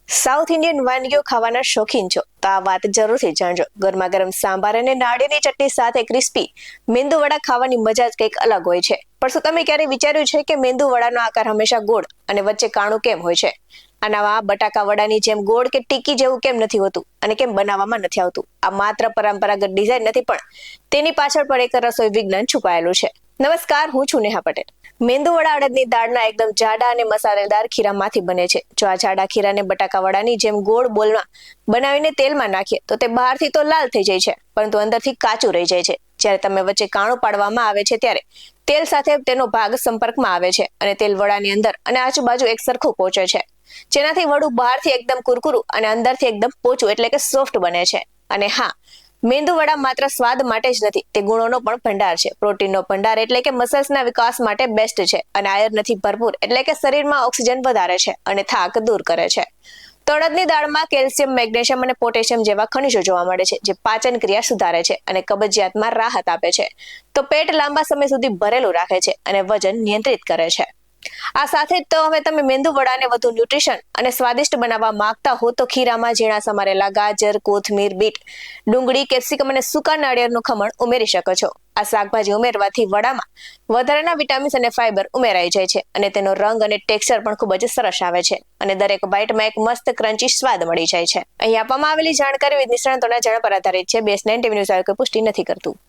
South Indian વાનગીઓ ખાવાના શોખીન છો તો આ વાત જરૂરથી જાણજો. ગરમા ગરમ સાંભાર અને નાળિયેરની ચટણી સાથે ક્રિસ્પી મેંદુ વડા ખાવાની મજા જ કંઈક અલગ હોય છે. પણ શું તમે ક્યારે વિચાર્યું છે કે મેંદુ વડાનો આકાર હંમેશા ગોળ અને વચ્ચે કાણું કેમ હોય છે? આનામાં બટાકા વડાની જેમ ગોળ કે ટીકી જેવું કેમ નથી હોતું અને કેમ બનાવવામાં નથી આવતું? આ માત્ર પરંપરાગત ડિઝાઇન નથી, પણ તેની પાછળ પણ એક રસોઈ વિજ્ઞાન છુપાયેલું છે. નમસ્કાર, હું છું નેહા પટેલ. મેંદુ વડા અડદની દાળના એકદમ જાડા અને મસાલેદાર ખીરામાંથી બને છે. જો આ જાડા ખીરાને બટાકા વડાની જેમ ગોળ બોલમાં બનાવીને તેલમાં નાખીએ તો તે બહારથી તો લાલ થઈ જાય છે, પરંતુ અંદરથી કાચું રહી જાય છે. જ્યારે તમે વચ્ચે કાણું પાડવામાં આવે છે ત્યારે તેલ સાથે તેનો ભાગ સંપર્કમાં આવે છે અને તેલ વડાની અંદર અને આજુબાજુ એક સરખું પહોંચે છે, જેનાથી વડું બહારથી એકદમ કુરકુરું અને અંદરથી એકદમ પોચું એટલે કે સોફ્ટ બને છે. અને હા, મેંદુ વડા માત્ર સ્વાદ માટે જ નથી, તે ગુણોનો પણ ભંડાર છે. પ્રોટીનનો ભંડાર એટલે કે મસલ્સના વિકાસ માટે બેસ્ટ છે, અને આયર્નથી ભરપૂર એટલે કે શરીરમાં ઓક્સિજન વધારે છે અને થાક દૂર કરે છે. તો અડદની દાળમાં કેલ્શિયમ, મેગ્નેશિયમ અને પોટેશિયમ જેવા ખનિજો જોવા મળે છે, જે પાચન ક્રિયા સુધારે છે અને કબજિયાતમાં રાહત આપે છે. તો પેટ લાંબા સમય સુધી ભરેલું રાખે છે અને વજન નિયંત્રિત કરે છે. આ સાથે જ તો હવે તમે મેંદુ વડાને વધુ ન્યુટ્રિશન અને સ્વાદિષ્ટ બનાવવા માંગતા હો તો ખીરામાં ઝીણા સમારેલા ગાજર, કોથમીર, બીટ, ડુંગળી, કેપ્સિકમ અને સૂકા નાળિયેરનું ખમણ ઉમેરી શકો છો. આ શાકભાજી ઉમેરવાથી વડામાં વધારાના વિટામિન્સ અને ફાઈબર ઉમેરાઈ જાય છે અને તેનો રંગ અને ટેક્સચર પણ ખૂબ જ સરસ આવે છે અને દરેક બાઇટમાં એક મસ્ત ક્રન્ચી સ્વાદ મળી જાય છે. અહીં આપવામાં આવેલી જાણકારી નિષ્ણાતોના જણાવ પર આધારિત છે. BS9 TV ન્યૂઝ કોઈ પુષ્ટિ નથી કરતું.